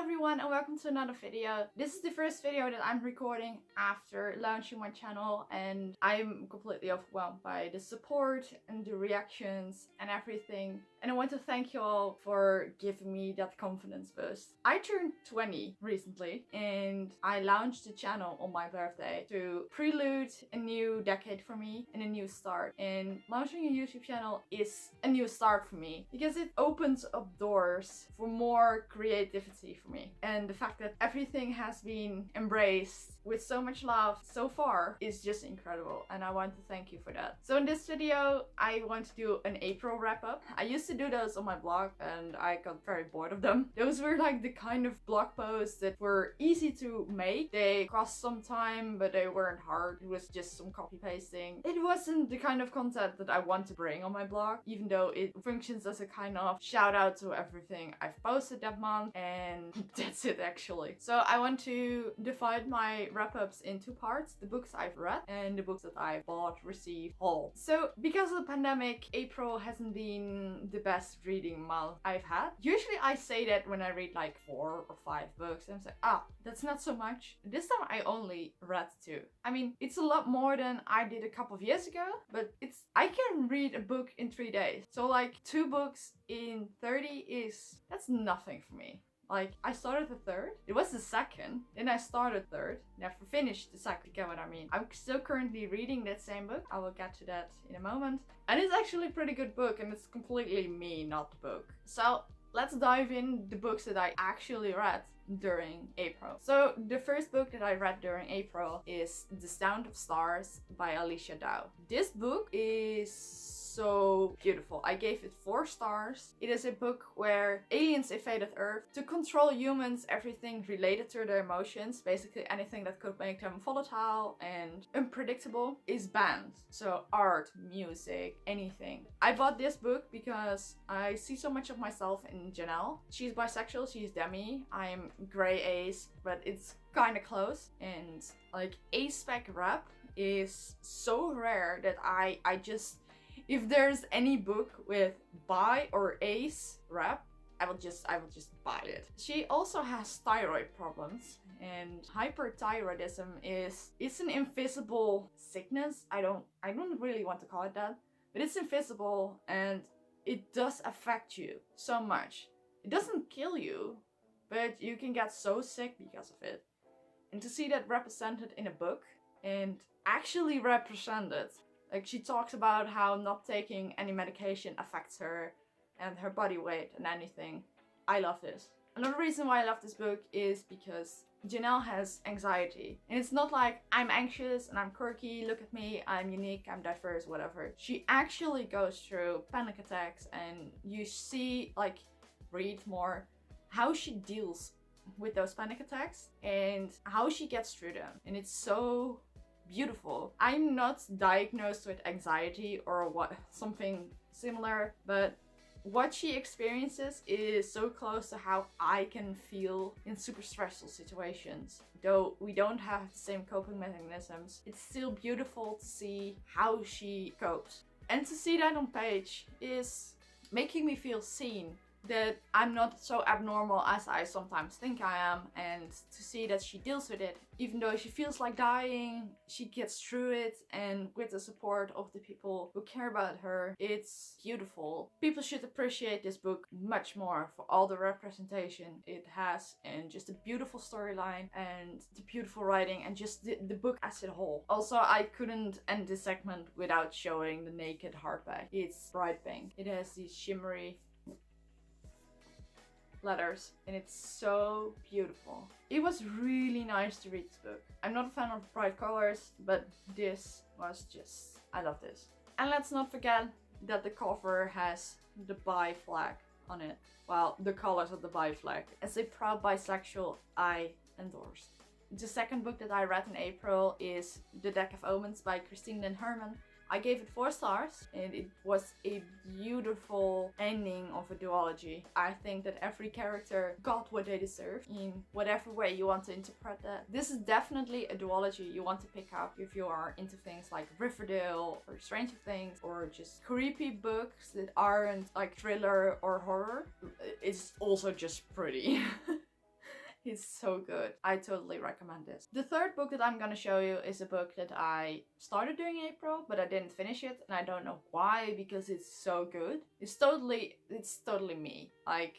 everyone and welcome to another video. This is the first video that I'm recording after launching my channel and I'm completely overwhelmed by the support and the reactions and everything. And I want to thank you all for giving me that confidence boost. I turned 20 recently and I launched the channel on my birthday to prelude a new decade for me and a new start. And launching a YouTube channel is a new start for me because it opens up doors for more creativity for me. And the fact that everything has been embraced with so much love so far is just incredible. And I want to thank you for that. So in this video, I want to do an April wrap up. I used to do those on my blog and I got very bored of them. Those were like the kind of blog posts that were easy to make. They cost some time, but they weren't hard. It was just some copy pasting. It wasn't the kind of content that I want to bring on my blog, even though it functions as a kind of shout out to everything I've posted that month, and that's it actually. So I want to divide my wrap-ups in two parts: the books I've read and the books that I bought, received, hauled. So because of the pandemic, April hasn't been the best reading month I've had. Usually I say that when I read like 4 or 5 books and I'm like, that's not so much. This time I only read 2. I mean, it's a lot more than I did a couple of years ago, but I can read a book in 3 days. So like 2 books in 30 that's nothing for me. Like, I started the third, it was the second, then I started third, never finished the second, you get what I mean. I'm still currently reading that same book, I will get to that in a moment. And it's actually a pretty good book and it's completely me, not the book. So let's dive in the books that I actually read during April. So the first book that I read during April is The Sound of Stars by Alechia. This book is so beautiful. I gave it 4 stars. It is a book where aliens invaded Earth to control humans, everything related to their emotions, basically anything that could make them volatile and unpredictable is banned. So art, music, anything. I bought this book because I see so much of myself in Janelle. She's bisexual, she's demi. I'm gray ace, but it's kind of close. And like A-spec rap is so rare that I just, if there's any book with bi or ace rap, I will just buy it. She also has thyroid problems, and hyperthyroidism it's an invisible sickness. I don't really want to call it that, but it's invisible and it does affect you so much. It doesn't kill you, but you can get so sick because of it. And to see that represented in a book and actually represented. Like, she talks about how not taking any medication affects her and her body weight and anything. I love this. Another reason why I love this book is because Janelle has anxiety. And it's not like I'm anxious and I'm quirky, look at me, I'm unique, I'm diverse, whatever. She actually goes through panic attacks and you see, like, read more how she deals with those panic attacks and how she gets through them. And it's so beautiful. I'm not diagnosed with anxiety or something similar, but what she experiences is so close to how I can feel in super stressful situations. Though we don't have the same coping mechanisms, it's still beautiful to see how she copes. And to see that on page is making me feel seen, that I'm not so abnormal as I sometimes think I am, and to see that she deals with it. Even though she feels like dying, she gets through it, and with the support of the people who care about her, it's beautiful. People should appreciate this book much more for all the representation it has, and just the beautiful storyline and the beautiful writing and just the book as a whole. Also, I couldn't end this segment without showing the naked hardback. It's bright pink. It has these shimmery letters and it's so beautiful. It was really nice to read this book. I'm not a fan of bright colors, but this was just, I love this. And let's not forget that the cover has the bi flag on it. Well, the colors of the bi flag. As a proud bisexual, I endorse. The second book that I read in April is The Deck of Omens by Christine and Herman. I gave it 4 stars and it was a beautiful ending of a duology. I think that every character got what they deserved in whatever way you want to interpret that. This is definitely a duology you want to pick up if you are into things like Riverdale or Stranger Things or just creepy books that aren't like thriller or horror. It's also just pretty. It's so good. I totally recommend this. The third book that I'm gonna show you is a book that I started during April, but I didn't finish it, and I don't know why, because it's so good. It's totally me. Like,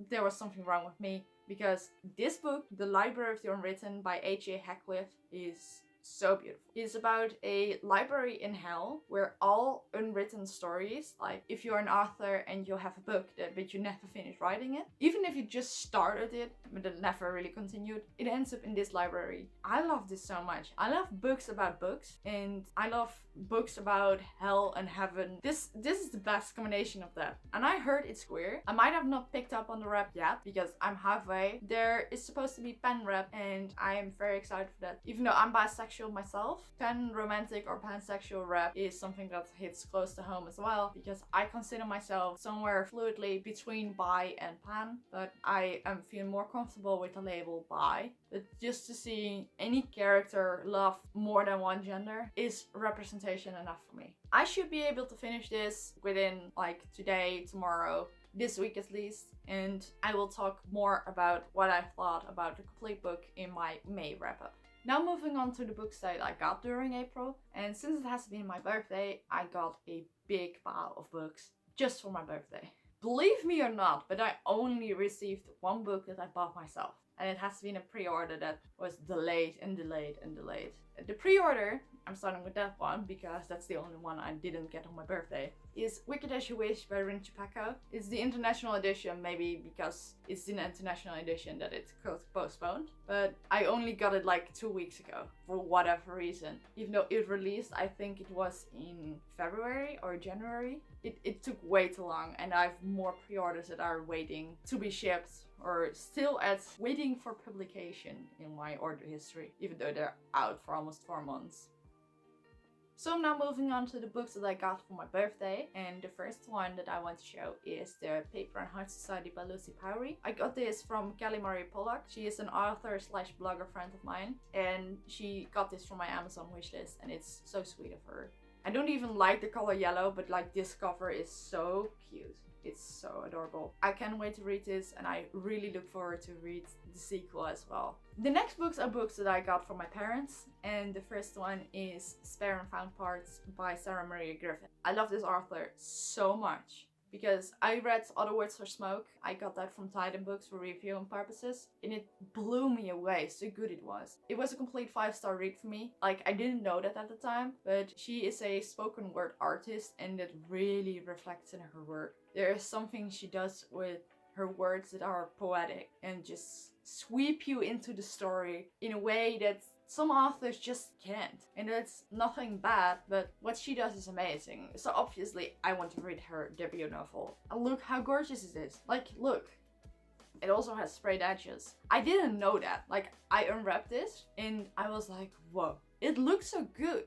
there was something wrong with me, because this book, The Library of the Unwritten by H.A. Hackwith, is so beautiful. It's about a library in hell where all unwritten stories, like if you're an author and you have a book but you never finish writing it, even if you just started it but it never really continued, it ends up in this library. I love this so much. I love books about books, and I love books about hell and heaven. This is the best combination of that. And I heard it's queer. I might have not picked up on the rep yet because I'm halfway. There is supposed to be pen rep, and I am very excited for that. Even though I'm bisexual myself, pen romantic or pansexual rep is something that hits close to home as well, because I consider myself somewhere fluidly between bi and pan, but I am feeling more comfortable with the label bi. But just to see any character love more than one gender is representation enough for me. I should be able to finish this within like today, tomorrow, this week at least, and I will talk more about what I thought about the complete book in my May wrap-up. Now moving on to the books that I got during April, and since it has been my birthday, I got a big pile of books just for my birthday. Believe me or not, but I only received one book that I bought myself, and it has been a pre-order that was delayed and delayed and delayed. The pre-order, I'm starting with that one because that's the only one I didn't get on my birthday, is Wicked As You Wish by Chupeco. It's the international edition, maybe because it's the international edition that it got postponed. But I only got it like 2 weeks ago for whatever reason. Even though it released, I think it was in February or January. It took way too long, and I have more pre-orders that are waiting to be shipped or still waiting for publication in my order history, even though they're out for almost 4 months. So now moving on to the books that I got for my birthday, and the first one that I want to show is the Paper and Heart Society by Lucy Powrie. I got this from Kelly Marie Pollock. She is an author slash blogger friend of mine, and she got this from my Amazon wishlist, and it's so sweet of her. I don't even like the color yellow, but like this cover is so cute. It's so adorable. I can't wait to read this, and I really look forward to read the sequel as well. The next books are books that I got from my parents, and the first one is Spare and Found Parts by Sarah Maria Griffin. I love this author so much because I read Other Words for Smoke. I got that from Titan Books for reviewing purposes, and it blew me away so good it was. It was a complete 5-star read for me. Like, I didn't know that at the time, but she is a spoken word artist, and it really reflects in her work. There is something she does with her words that are poetic and just sweep you into the story in a way that some authors just can't. And it's nothing bad, but what she does is amazing. So obviously I want to read her debut novel. And look how gorgeous it is. Like, look. It also has sprayed edges. I didn't know that. Like, I unwrapped this and I was like, whoa, it looks so good.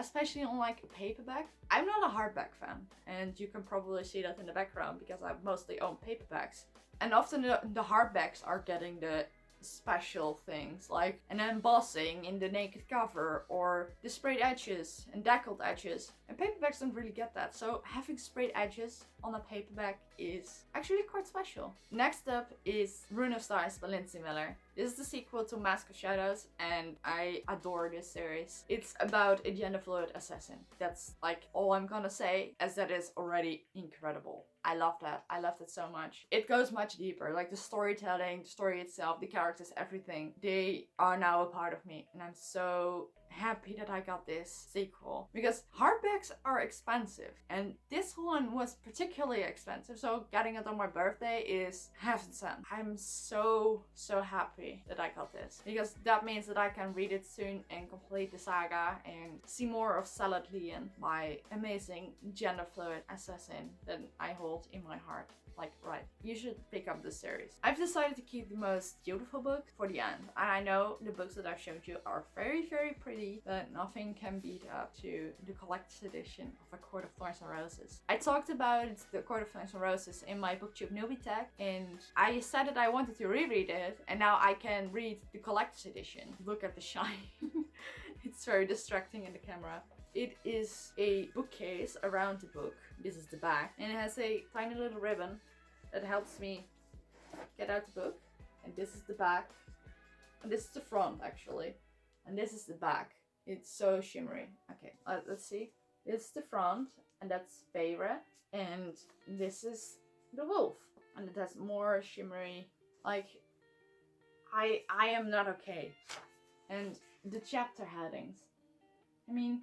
Especially on like a paperback. I'm not a hardback fan, and you can probably see that in the background because I mostly own paperbacks. And often the hardbacks are getting the special things like an embossing in the naked cover or the sprayed edges and deckled edges, and paperbacks don't really get that, so having sprayed edges on a paperback is actually quite special. Next up is Rune of Stars by Linsey Miller. This is the sequel to Mask of Shadows, and I adore this series. It's about a gender fluid assassin. That's like all I'm gonna say, as that is already incredible. I love that. I love that so much. It goes much deeper, like the storytelling, the story itself, the characters, everything. They are now a part of me, and I'm so happy that I got this sequel because hardbacks are expensive, and this one was particularly expensive, so getting it on my birthday is heaven sent. I'm so happy that I got this because that means that I can read it soon and complete the saga and see more of Salad Leon, my amazing gender fluid assassin that I hold in my heart. Like, right, you should pick up this series. I've decided to keep the most beautiful book for the end. And I know the books that I've showed you are very pretty, but nothing can beat up to the collector's edition of A Court of Thorns and Roses. I talked about the Court of Thorns and Roses in my booktube newbie tag, and I said that I wanted to reread it, and now I can read the collector's edition. Look at the shine. It's very distracting in the camera. It is a bookcase around the book. This is the back, and it has a tiny little ribbon that helps me get out the book. And this is the back. This is the front actually, and this is the back. It's so shimmery. Okay, let's see. This is the front, and that's favorite, and this is the wolf, and it has more shimmery. Like, I am not okay. And the chapter headings. I mean,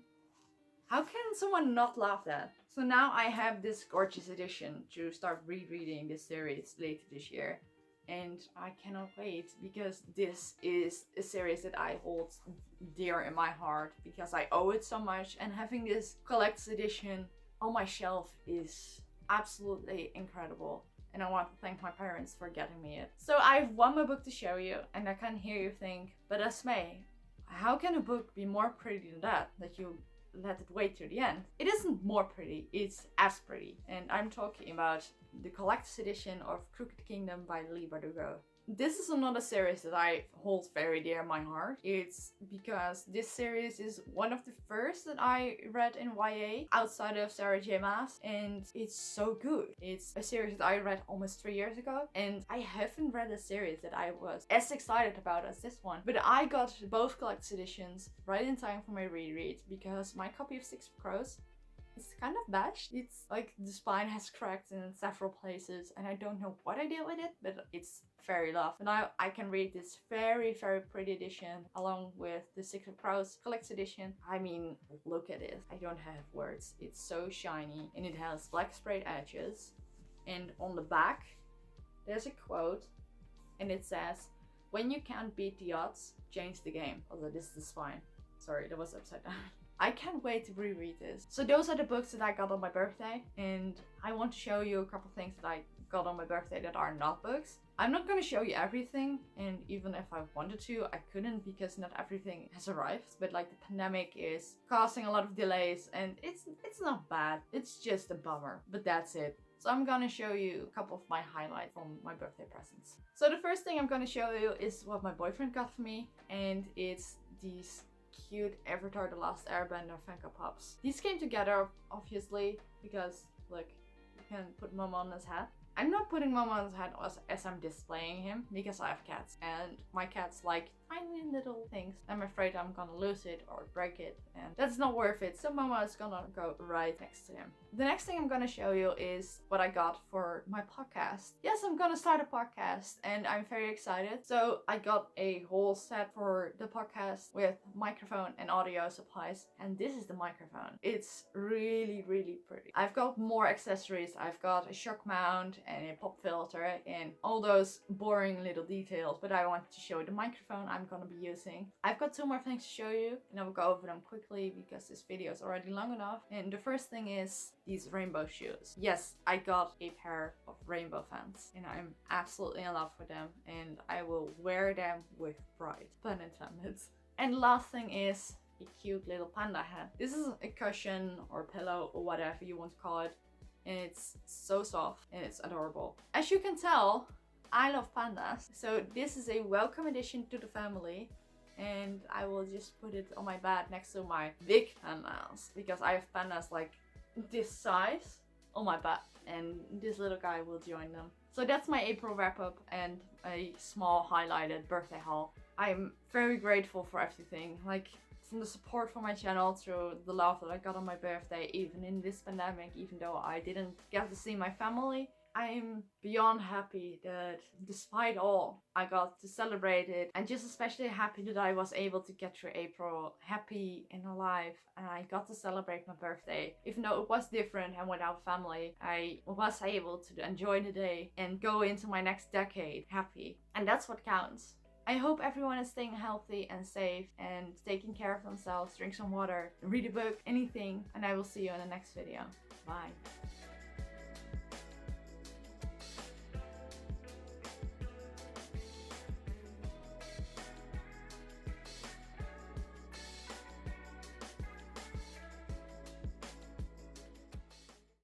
how can someone not love that? So now I have this gorgeous edition to start rereading this series later this year. And I cannot wait, because this is a series that I hold dear in my heart because I owe it so much, and having this collector's edition on my shelf is absolutely incredible. And I want to thank my parents for getting me it. So I have one more book to show you, and I can hear you think, but Esme, how can a book be more pretty than that you let it wait to the end? It isn't more pretty, it's as pretty. And I'm talking about the collector's edition of Crooked Kingdom by Leigh Bardugo. This is another series that I hold very dear in my heart. It's because this series is one of the first that I read in YA outside of Sarah J Maas, and it's so good. It's a series that I read almost 3 years ago, and I haven't read a series that I was as excited about as this one. But I got both collector's editions right in time for my reread, because my copy of Six of Crows, it's kind of bashed. It's like the spine has cracked in several places, and I don't know what I did with it, but it's very loved. And now I can read this very, very pretty edition along with the Six of Crows collector's edition. I mean, look at it. I don't have words. It's so shiny, and it has black sprayed edges. And on the back, there's a quote, and it says, "When you can't beat the odds, change the game." Although this is the spine. Sorry, that was upside down. I can't wait to reread this. So those are the books that I got on my birthday, and I want to show you a couple things that I got on my birthday that are not books. I'm not going to show you everything, and even if I wanted to, I couldn't, because not everything has arrived. But like, the pandemic is causing a lot of delays, and it's not bad. It's just a bummer, but that's it. So I'm gonna show you a couple of my highlights from my birthday presents. So the first thing I'm gonna show you is what my boyfriend got for me, and it's these cute Avatar The Last Airbender Funko Pops. These came together, obviously, because look, you can put Mom on his head. I'm not putting Mom on his head as I'm displaying him, because I have cats, and my cats like tiny little things. I'm afraid I'm gonna lose it or break it, and that's not worth it, so Mama is gonna go right next to him. The next thing I'm gonna show you is what I got for my podcast. Yes, I'm gonna start a podcast, and I'm very excited. So I got a whole set for the podcast with microphone and audio supplies, and this is the microphone. It's really, really pretty. I've got more accessories. I've got a shock mount and a pop filter and all those boring little details, but I wanted to show you the microphone I'm gonna be using. I've got two more things to show you, and I will go over them quickly because this video is already long enough. And the first thing is these rainbow shoes. Yes, I got a pair of rainbow fans, and I'm absolutely in love with them, and I will wear them with pride. Pun intended. And the last thing is a cute little panda hat. This is a cushion or pillow or whatever you want to call it, and it's so soft and it's adorable. As you can tell, I love pandas, so this is a welcome addition to the family, and I will just put it on my bed next to my big pandas, because I have pandas like this size on my bed, and this little guy will join them. So that's my April wrap up and a small highlighted birthday haul. I'm very grateful for everything, like from the support for my channel to the love that I got on my birthday, even in this pandemic, even though I didn't get to see my family. I'm beyond happy that despite all, I got to celebrate it, and just especially happy that I was able to get through April happy and alive, and I got to celebrate my birthday. Even though it was different and without family, I was able to enjoy the day and go into my next decade happy, and that's what counts. I hope everyone is staying healthy and safe and taking care of themselves. Drink some water, read a book, anything, and I will see you in the next video. Bye.